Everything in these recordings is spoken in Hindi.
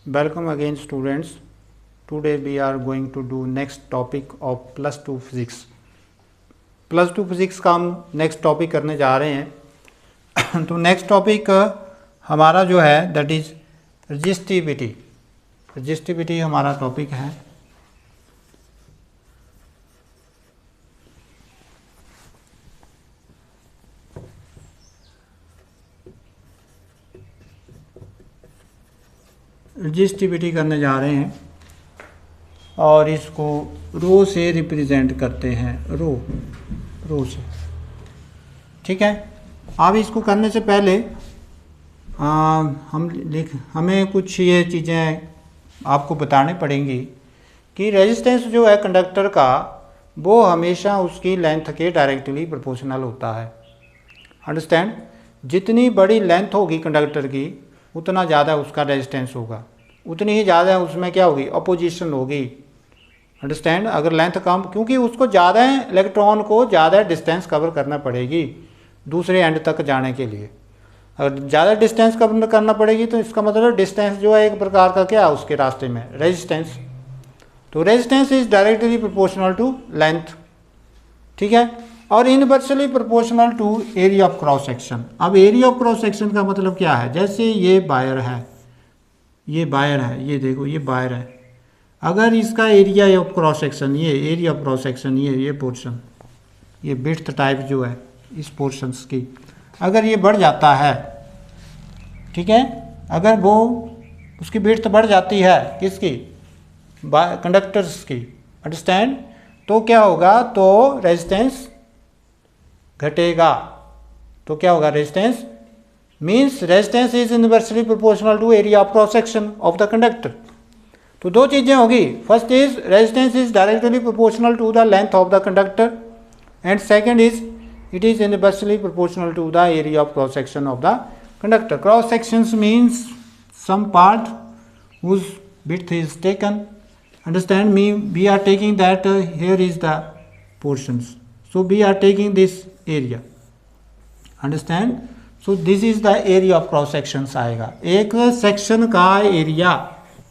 Welcome again students. Today we are going to do next topic of plus 2 physics. Plus 2 physics का हम नेक्स्ट टॉपिक करने जा रहे हैं। तो नेक्स्ट टॉपिक हमारा जो है दैट इज़ रजिस्टिविटी। रजिस्टिविटी हमारा टॉपिक है। रजिस्टिविटी करने जा रहे हैं और इसको रो से रिप्रेजेंट करते हैं, रो से। ठीक है। अब इसको करने से पहले हमें कुछ ये चीज़ें आपको बतानी पड़ेंगी कि रेजिस्टेंस जो है कंडक्टर का वो हमेशा उसकी लेंथ के डायरेक्टली प्रोपोर्शनल होता है। अंडरस्टैंड? जितनी बड़ी लेंथ होगी कंडक्टर की उतना ज़्यादा उसका रेजिस्टेंस होगा, उतनी ही ज़्यादा उसमें क्या होगी, अपोजिशन होगी। अंडरस्टैंड? अगर लेंथ कम, क्योंकि उसको ज़्यादा इलेक्ट्रॉन को ज़्यादा डिस्टेंस कवर करना पड़ेगी दूसरे एंड तक जाने के लिए। अगर ज़्यादा डिस्टेंस कवर करना पड़ेगी तो इसका मतलब डिस्टेंस जो है एक प्रकार का क्या है उसके रास्ते में, रेजिस्टेंस। तो resistance is directly proportional to length. ठीक है। और inversely proportional to area of cross section. अब एरिया ऑफ क्रॉस सेक्शन का मतलब क्या है? जैसे ये वायर है, ये वायर है, ये देखो ये वायर है। अगर इसका एरिया ऑफ क्रॉस सेक्शन, ये एरिया ऑफ क्रॉस सेक्शन, ये पोर्शन, ये विड्थ टाइप जो है इस पोर्शंस की, अगर ये बढ़ जाता है, ठीक है, अगर वो उसकी विड्थ बढ़ जाती है किसकी, कंडक्टर्स की, अंडरस्टैंड, तो क्या होगा, तो रेजिस्टेंस घटेगा। तो क्या होगा, resistance means resistance is inversely proportional to area of cross section of the conductor. तो दो चीज़ें होगी, first is resistance is directly proportional to the length of the conductor and second is it is inversely proportional to the area of cross section of the conductor. Cross sections means some part whose width is taken. Understand me? We are taking that here is the portions. So we are taking this area. Understand? So this is the area of cross sections आएगा। एक सेक्शन का एरिया,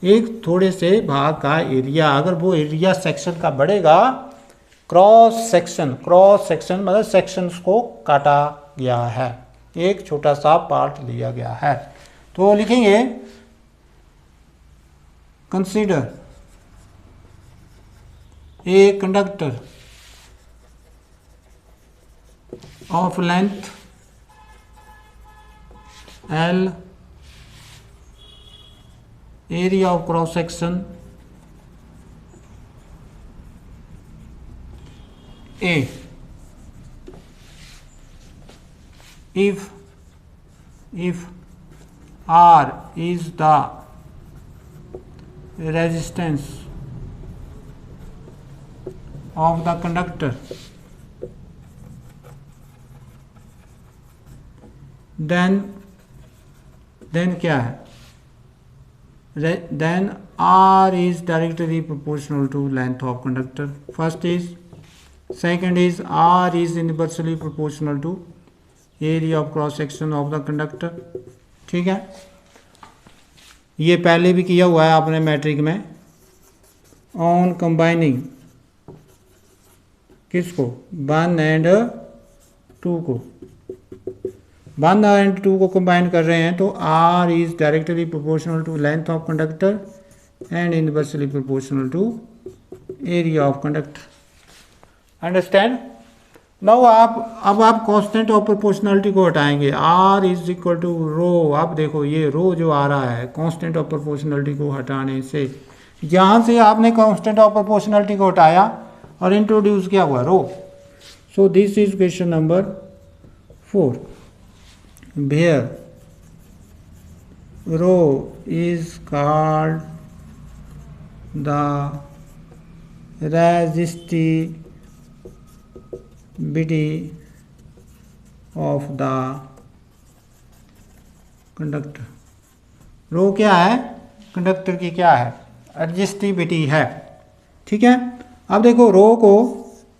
एक थोड़े से भाग का एरिया, अगर वो एरिया सेक्शन का बढ़ेगा, क्रॉस सेक्शन मतलब सेक्शंस को काटा गया है, एक छोटा सा पार्ट लिया गया है। तो लिखेंगे consider a conductor of length L, area of cross section A, if R is the resistance of the conductor, then क्या है, then R is directly proportional to length of conductor. First is, second is R is inversely proportional to area of cross section of the conductor. ठीक है। ये पहले भी किया हुआ है आपने मैट्रिक में। ऑन कंबाइनिंग किसको, 1 एंड 2 को, 1 एंड 2 को कंबाइन कर रहे हैं तो R is directly proportional to length of conductor and inversely proportional to area of conductor. Understand? Now अब आप कांस्टेंट ऑफ प्रोपोर्शनलिटी को हटाएंगे, R is equal to rho. आप देखो ये रो जो आ रहा है कांस्टेंट ऑफ प्रोपोर्शनलिटी को हटाने से, यहाँ से आपने कांस्टेंट ऑफ प्रोपोर्शनलिटी को हटाया और इंट्रोड्यूस किया हुआ rho. So this is question number 4, where rho is called the resistivity of the conductor। रो क्या है, कंडक्टर की क्या है, रेजिस्टिविटी है। ठीक है। अब देखो रो को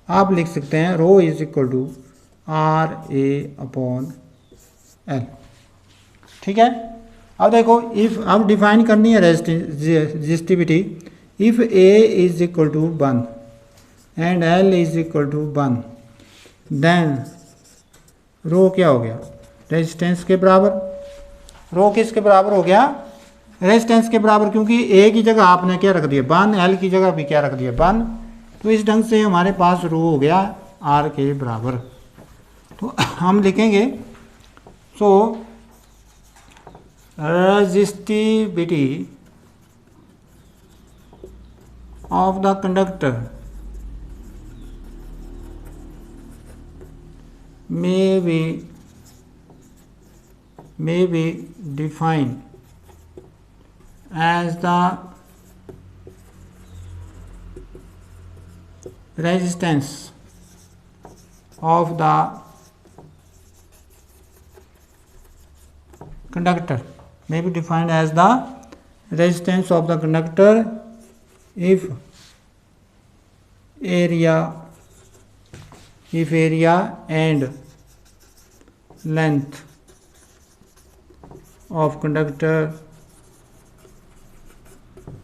आप लिख सकते हैं, rho is equal to RA upon L। ठीक है। अब देखो इफ अब डिफाइन करनी है resistivity. If A is equal to 1 and L is equal to 1 then rho क्या हो गया, रेजिस्टेंस के बराबर। रो किसके बराबर हो गया, रेजिस्टेंस के बराबर, क्योंकि ए की जगह आपने क्या रख दिया 1, एल की जगह भी क्या रख दिया 1, तो इस ढंग से हमारे पास रो हो गया आर के बराबर। तो हम लिखेंगे सो resistivity of the conductor may be defined as the resistance of the conductor, may be defined as the resistance of the conductor if area and length of conductor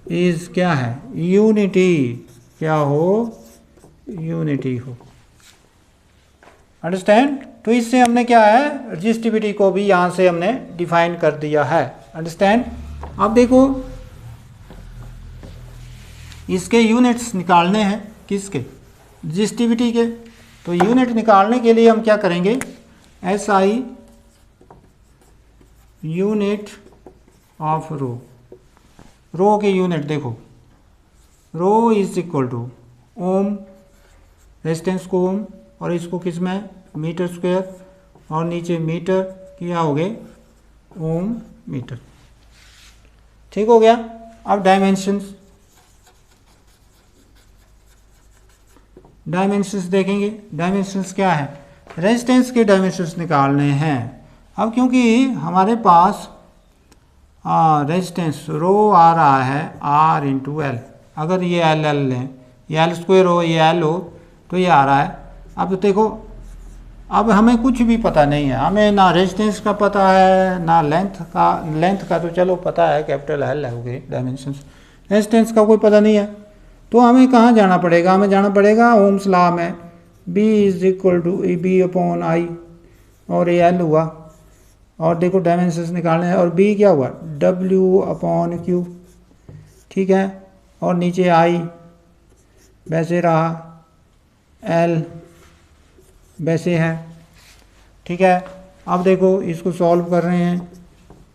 is क्या है, यूनिटी, क्या हो, यूनिटी हो। अंडरस्टैंड। तो इससे हमने क्या है, रेजिस्टिविटी को भी यहाँ से हमने डिफाइन कर दिया है। अंडरस्टैंड। अब देखो इसके यूनिट्स निकालने हैं, किसके, रेजिस्टिविटी के। तो यूनिट निकालने के लिए हम क्या करेंगे, SI unit of rho. Rho के यूनिट देखो, rho is equal to ohm, resistance को ओम और इसको किस में मीटर स्क्वायर और नीचे मीटर, क्या हो गए ओम मीटर। ठीक हो गया। अब डायमेंशंस देखेंगे। डायमेंशंस क्या है, रेजिस्टेंस के डायमेंशंस निकालने हैं। अब क्योंकि हमारे पास रेजिस्टेंस रो आ रहा है R इंटू एल, अगर ये एल लें, ये एल स्क्वायर हो, ये एल हो, तो ये आ रहा है। अब देखो अब हमें कुछ भी पता नहीं है, हमें ना रेजिस्टेंस का पता है ना लेंथ का तो चलो पता है, कैपिटल एल हो गई डायमेंशंस। रेजिस्टेंस का कोई पता नहीं है, तो हमें कहाँ जाना पड़ेगा, हमें जाना पड़ेगा ओम्स लॉ में, B is equal to B upon I, और ये एल हुआ, और देखो डायमेंशंस निकालने हैं, और B क्या हुआ W अपॉन क्यू। ठीक है, और नीचे आई वैसे रहा, एल वैसे है। ठीक है, अब देखो इसको सॉल्व कर रहे हैं,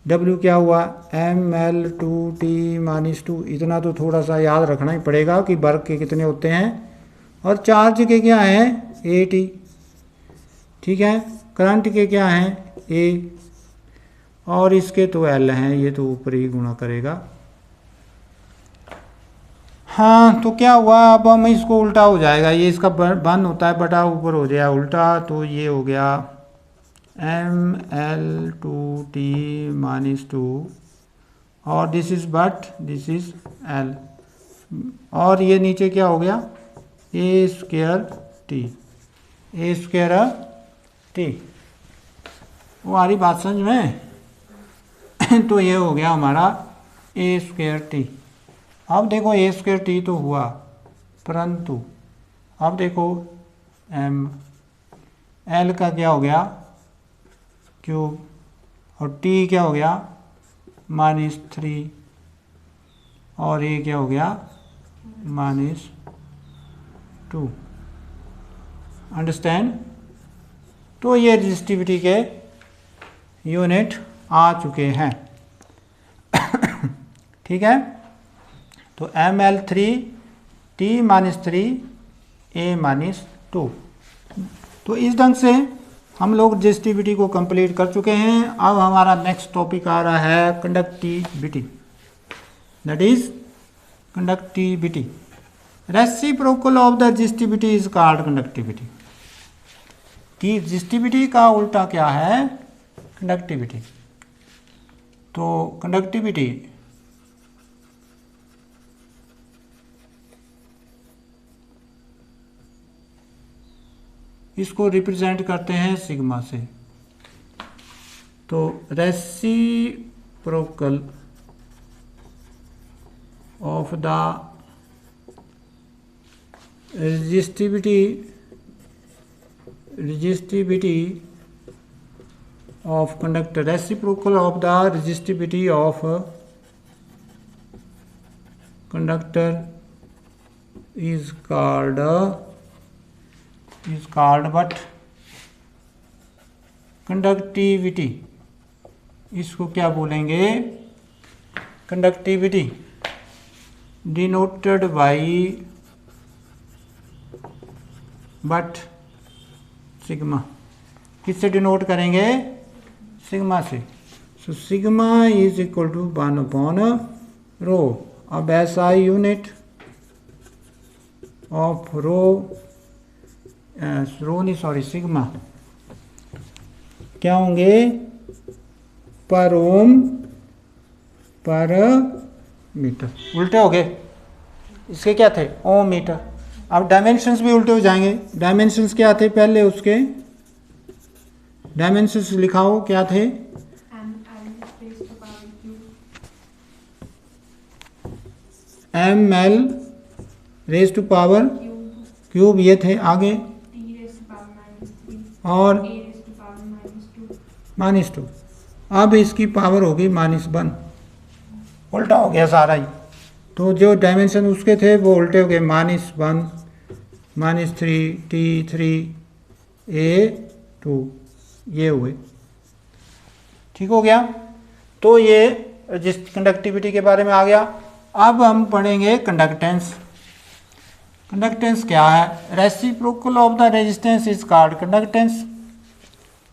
W क्या हुआ ML2T - 2, इतना तो थोड़ा सा याद रखना ही पड़ेगा कि वर्ग के कितने होते हैं, और चार्ज के क्या हैं AT। ठीक है, करंट के क्या हैं A, और इसके तो L हैं, ये तो ऊपर ही गुणा करेगा। हाँ, तो क्या हुआ, अब हम इसको उल्टा हो जाएगा, ये इसका बन होता है बटा ऊपर हो जाएगा उल्टा, तो ये हो गया ML2T - 2, और this is this is L, और ये नीचे क्या हो गया A² T। वो आ रही बात समझ में तो ये हो गया हमारा A²T। अब देखो A² तो हुआ, परंतु अब देखो L का क्या हो गया क्यूब, और T क्या हो गया -3, और ये क्या हो गया -2। अंडरस्टैंड। तो ये रेजिस्टिविटी के यूनिट आ चुके हैं। ठीक है, तो ML3T - 3 A - 2। तो इस ढंग से हम लोग रेजिस्टिविटी को कंप्लीट कर चुके हैं। अब हमारा नेक्स्ट टॉपिक आ रहा है conductivity, that is conductivity. Reciprocal of the resistivity is called conductivity. कि रेजिस्टिविटी का उल्टा क्या है, कंडक्टिविटी। तो कंडक्टिविटी इसको रिप्रेजेंट करते हैं सिग्मा से। तो reciprocal of the resistivity of conductor, reciprocal of the resistivity of conductor is called but conductivity, इसको क्या बोलेंगे? conductivity denoted by but sigma, किससे डिनोट करेंगे? सिग्मा से। So sigma is equal to 1/रो। अब SI यूनिट ऑफ सिग्मा क्या होंगे? पर ओम पर मीटर। उल्टे हो गए, इसके क्या थे? ओम मीटर। अब डायमेंशंस भी उल्टे हो जाएंगे। डायमेंशंस क्या थे पहले? उसके डायमेंशंस लिखाओ, क्या थे? ml raise to power cube, ये थे। आगे और -2। अब इसकी पावर होगी -1। उल्टा हो गया सारा ही। तो जो डायमेंशन उसके थे वो उल्टे हो गए, -1 -3 T3A2 ये हुए। ठीक हो गया। तो ये जिस कंडक्टिविटी के बारे में आ गया। अब हम पढ़ेंगे कंडक्टेंस। कंडक्टेंस क्या है? Reciprocal of the resistance is called conductance.